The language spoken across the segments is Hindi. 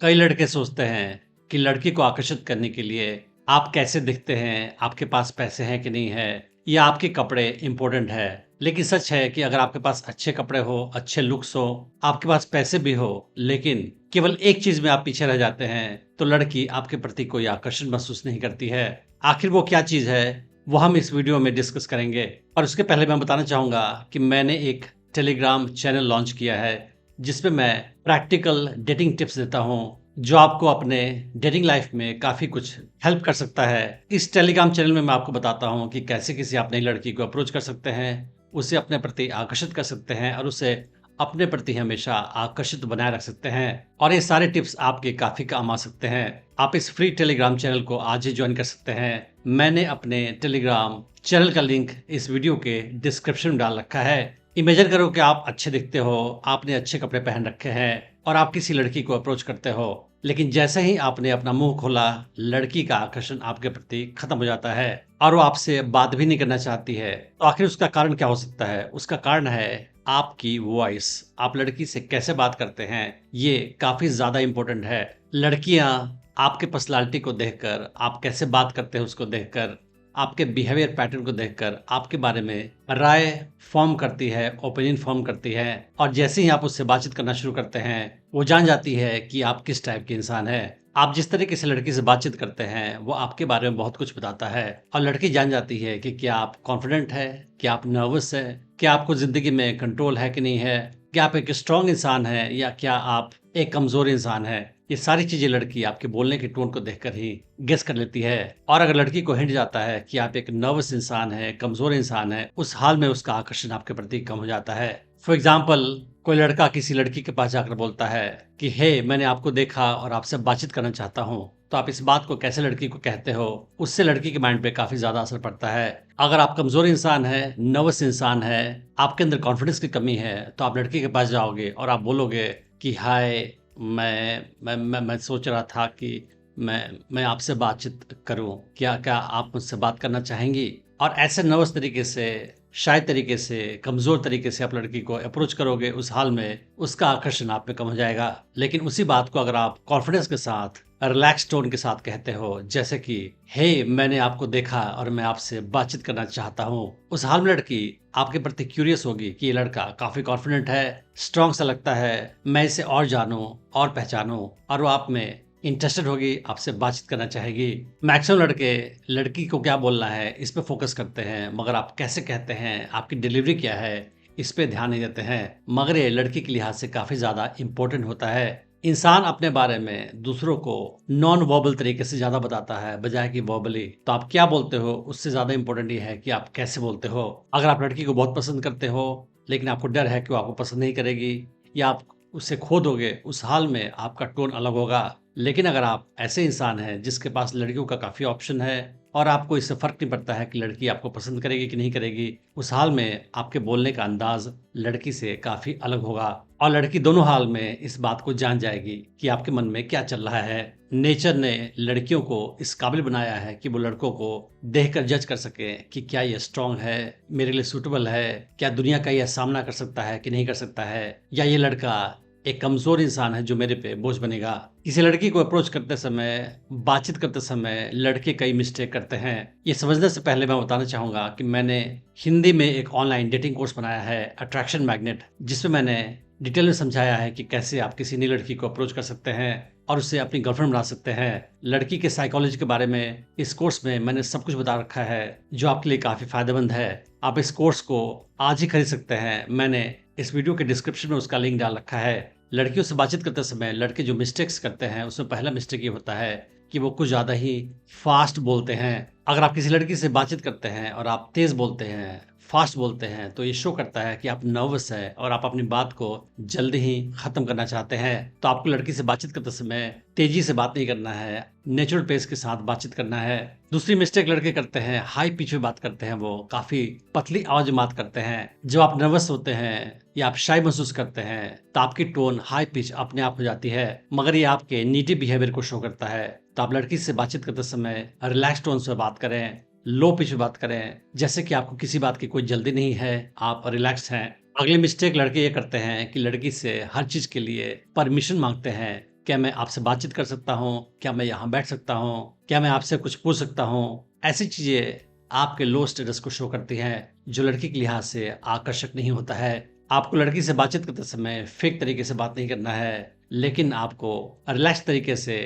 कई लड़के सोचते हैं कि लड़की को आकर्षित करने के लिए आप कैसे दिखते हैं, आपके पास पैसे हैं कि नहीं है, या आपके कपड़े इंपॉर्टेंट है। लेकिन सच है कि अगर आपके पास अच्छे कपड़े हो, अच्छे लुक्स हो, आपके पास पैसे भी हो, लेकिन केवल एक चीज में आप पीछे रह जाते हैं, तो लड़की आपके प्रति कोई आकर्षण महसूस नहीं करती है। आखिर वो क्या चीज है, वो हम इस वीडियो में डिस्कस करेंगे। और उसके पहले मैं बताना चाहूंगा कि मैंने एक टेलीग्राम चैनल लॉन्च किया है, जिसपे मैं प्रैक्टिकल डेटिंग टिप्स देता हूँ, जो आपको अपने डेटिंग लाइफ में काफी कुछ हेल्प कर सकता है। इस टेलीग्राम चैनल में मैं आपको बताता हूँ कि कैसे किसी आप नई लड़की को अप्रोच कर सकते हैं, उसे अपने प्रति आकर्षित कर सकते हैं और उसे अपने प्रति हमेशा आकर्षित बनाए रख सकते हैं। और ये सारे टिप्स आपके काफी काम आ सकते हैं। आप इस फ्री टेलीग्राम चैनल को आज ही ज्वाइन कर सकते हैं। मैंने अपने टेलीग्राम चैनल का लिंक इस वीडियो के डिस्क्रिप्शन में डाल रखा है। इमेजिन करो कि आप अच्छे दिखते हो, आपने अच्छे कपड़े पहन रखे हैं और आप किसी लड़की को अप्रोच करते हो, लेकिन जैसे ही आपने अपना मुंह खोला, लड़की का आकर्षण आपके प्रति खत्म हो जाता है और वो आपसे बात भी नहीं करना चाहती है। तो आखिर उसका कारण क्या हो सकता है? उसका कारण है आपकी वॉइस। आप लड़की से कैसे बात करते हैं, ये काफी ज्यादा इंपॉर्टेंट है। लड़कियां आपके पर्सनालिटी को देखकर, आप कैसे बात करते हैं उसको देखकर, आपके बिहेवियर पैटर्न को देखकर आपके बारे में राय फॉर्म करती है, ओपिनियन फॉर्म करती है। और जैसे ही आप उससे बातचीत करना शुरू करते हैं, वो जान जाती है कि आप किस टाइप के इंसान हैं। आप जिस तरीके से लड़की से बातचीत करते हैं, वो आपके बारे में बहुत कुछ बताता है। और लड़की जान जाती है कि क्या आप कॉन्फिडेंट है, क्या आप नर्वस है, क्या आपको जिंदगी में कंट्रोल है कि नहीं है, क्या आप एक स्ट्रांग इंसान है या क्या आप एक कमजोर इंसान है। ये सारी चीजें लड़की आपके बोलने के टोन को देखकर ही गेस कर लेती है। और अगर लड़की को हिंट जाता है कि आप एक नर्वस इंसान है, कमजोर इंसान है, उस हाल में उसका आकर्षण आपके प्रति कम हो जाता है। फॉर एग्जाम्पल, कोई लड़का किसी लड़की के पास जाकर बोलता है कि हे, मैंने आपको देखा और आपसे बातचीत करना चाहता हूँ। तो आप इस बात को कैसे लड़की को कहते हो, उससे लड़की के माइंड पे काफी ज्यादा असर पड़ता है। अगर आप कमजोर इंसान है, नर्वस इंसान है, आपके अंदर कॉन्फिडेंस की कमी है, तो आप लड़की के पास जाओगे और आप बोलोगे कि हाय, मैं सोच रहा था कि मैं आपसे बातचीत करूं, क्या क्या आप मुझसे बात करना चाहेंगी। और ऐसे नर्वस तरीके से, शाय तरीके से, कमजोर तरीके से आप लड़की को अप्रोच करोगे, उस हाल में उसका आकर्षण आप पे कम हो जाएगा। लेकिन उसी बात को अगर आप कॉन्फिडेंस के साथ, रिलैक्स टोन के साथ कहते हो, जैसे कि हे, मैंने आपको देखा और मैं आपसे बातचीत करना चाहता हूँ, उस हाल में लड़की आपके प्रति क्यूरियस होगी कि ये लड़का काफी कॉन्फिडेंट है, स्ट्रांग सा लगता है, मैं इसे और जानूं और पहचानूं, और वो आप में इंटरेस्टेड होगी, आपसे बातचीत करना चाहेगी। मैक्सिमम लड़के लड़की को क्या बोलना है इस पे फोकस करते हैं, मगर आप कैसे कहते हैं, आपकी डिलीवरी क्या है, इस पे ध्यान नहीं देते हैं। मगर ये लड़की के लिहाज से काफी ज्यादा इंपॉर्टेंट होता है। इंसान अपने बारे में दूसरों को नॉन वर्बल तरीके से ज्यादा बताता है बजाय कि वर्बली। तो आप क्या बोलते हो, उससे ज्यादा इंपॉर्टेंट ये है कि आप कैसे बोलते हो। अगर आप लड़की को बहुत पसंद करते हो, लेकिन आपको डर है कि वो आपको पसंद नहीं करेगी या आप उससे खो दोगे, उस हाल में आपका टोन अलग होगा। लेकिन अगर आप ऐसे इंसान हैं जिसके पास लड़कियों का काफी ऑप्शन है और आपको इससे फर्क नहीं पड़ता है कि लड़की आपको पसंद करेगी कि नहीं करेगी, उस हाल में आपके बोलने का अंदाज लड़की से काफी अलग होगा। और लड़की दोनों हाल में इस बात को जान जाएगी कि आपके मन में क्या चल रहा है। नेचर ने लड़कियों को इस काबिल बनाया है कि वो लड़कों को देखकर जज कर सके कि क्या ये स्ट्रांग है, मेरे लिए सूटेबल है, क्या दुनिया का यह सामना कर सकता है कि नहीं कर सकता है, या ये लड़का एक कमजोर इंसान है जो मेरे पे बोझ बनेगा। किसी लड़की को अप्रोच करते समय, बातचीत करते समय लड़के कई मिस्टेक करते हैं। ये समझने से पहले मैं बताना चाहूंगा कि मैंने हिंदी में एक ऑनलाइन डेटिंग कोर्स बनाया है, अट्रैक्शन मैग्नेट, जिसमें मैंने डिटेल में समझाया है कि कैसे आप किसी नई लड़की को अप्रोच कर सकते हैं और उससे अपनी गर्लफ्रेंड बना सकते हैं। लड़की के साइकोलॉजी के बारे में इस कोर्स में मैंने सब कुछ बता रखा है, जो आपके लिए काफी फायदेमंद है। आप इस कोर्स को आज ही खरीद सकते हैं। मैंने इस वीडियो के डिस्क्रिप्शन में उसका लिंक डाल रखा है। लड़कियों से बातचीत करते समय लड़के जो मिस्टेक्स करते हैं, उसमें पहला मिस्टेक ये होता है कि वो कुछ ज्यादा ही फास्ट बोलते हैं। अगर आप किसी लड़की से बातचीत करते हैं और आप तेज बोलते हैं, फास्ट बोलते हैं, तो ये शो करता है कि आप नर्वस है और आप अपनी बात को जल्दी ही खत्म करना चाहते हैं। तो आपको लड़की से बातचीत करते समय तेजी से बात नहीं करना है, नेचुरल पेस के साथ बातचीत करना है। दूसरी मिस्टेक लड़के करते हैं, हाई पिच में बात करते हैं, वो काफी पतली आवाज में बात करते हैं। जब आप नर्वस होते हैं या आप शाय महसूस करते हैं, तो आपकी टोन हाई पिच अपने आप हो जाती है, मगर ये आपके नीडी बिहेवियर को शो करता है। तो आप लड़की से बातचीत करते समय रिलैक्स टोन से बात करें, लो पिच में बात करें, जैसे कि आपको किसी बात की कोई जल्दी नहीं है, आप रिलैक्स हैं। अगली मिस्टेक लड़के ये करते हैं कि लड़की से हर चीज के लिए परमिशन मांगते हैं क्या मैं आपसे बातचीत कर सकता हूँ? क्या मैं यहाँ बैठ सकता हूँ? क्या मैं आपसे कुछ पूछ सकता हूँ? ऐसी चीज़ें आपके लो स्टेटस को शो करती हैं, जो लड़की के लिहाज से आकर्षक नहीं होता है। आपको लड़की से बातचीत करते समय फेक तरीके से बात नहीं करना है, लेकिन आपको रिलैक्स तरीके से,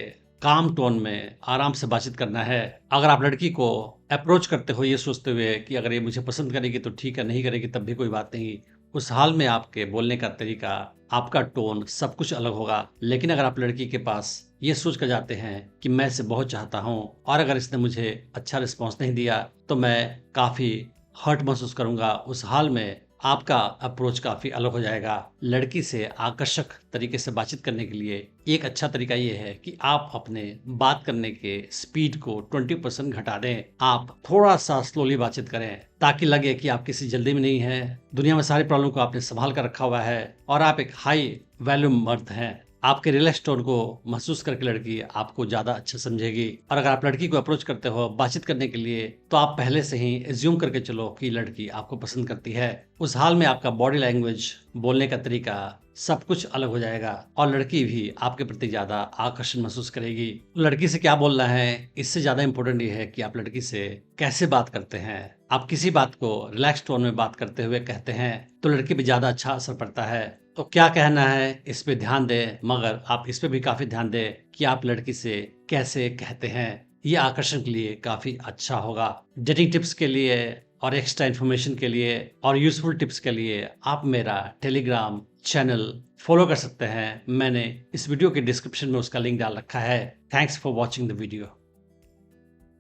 काम टोन में आराम से बातचीत करना है। अगर आप लड़की को अप्रोच करते हो ये सोचते हुए कि अगर ये मुझे पसंद करेगी तो ठीक है, नहीं करेगी तब भी कोई बात नहीं, उस हाल में आपके बोलने का तरीका, आपका टोन सब कुछ अलग होगा। लेकिन अगर आप लड़की के पास ये सोच कर जाते हैं कि मैं इसे बहुत चाहता हूँ और अगर इसने मुझे अच्छा रिस्पॉन्स नहीं दिया तो मैं काफ़ी हर्ट महसूस करूंगा, उस हाल में आपका अप्रोच काफ़ी अलग हो जाएगा। लड़की से आकर्षक तरीके से बातचीत करने के लिए एक अच्छा तरीका ये है कि आप अपने बात करने के स्पीड को 20% घटा दें। आप थोड़ा सा स्लोली बातचीत करें ताकि लगे कि आप किसी जल्दी में नहीं हैं, दुनिया में सारी प्रॉब्लम को आपने संभाल कर रखा हुआ है और आप एक हाई वैल्यूम मर्द हैं। आपके रिलैक्स टोन को महसूस करके लड़की आपको ज़्यादा अच्छा समझेगी। और अगर आप लड़की को अप्रोच करते हो बातचीत करने के लिए तो आप पहले से ही एज्यूम करके चलो कि लड़की आपको पसंद करती है। उस हाल में आपका बॉडी लैंग्वेज, बोलने का तरीका सब कुछ अलग हो जाएगा और लड़की भी आपके प्रति ज़्यादा आकर्षण महसूस करेगी। लड़की से क्या बोलना है, इससे ज़्यादा इम्पोर्टेंट ये है कि आप लड़की से कैसे बात करते हैं। आप किसी बात को रिलैक्स टोन में बात करते हुए कहते हैं तो लड़की पे ज़्यादा अच्छा असर पड़ता है। तो क्या कहना है इस पे ध्यान दें, मगर आप इस पे भी काफ़ी ध्यान दें कि आप लड़की से कैसे कहते हैं। ये आकर्षण के लिए काफ़ी अच्छा होगा। डेटिंग टिप्स के लिए और एक्स्ट्रा इन्फॉर्मेशन के लिए और यूजफुल टिप्स के लिए आप मेरा टेलीग्राम चैनल फॉलो कर सकते हैं। मैंने इस वीडियो के डिस्क्रिप्शन में उसका लिंक डाल रखा है। Thanks for watching the video.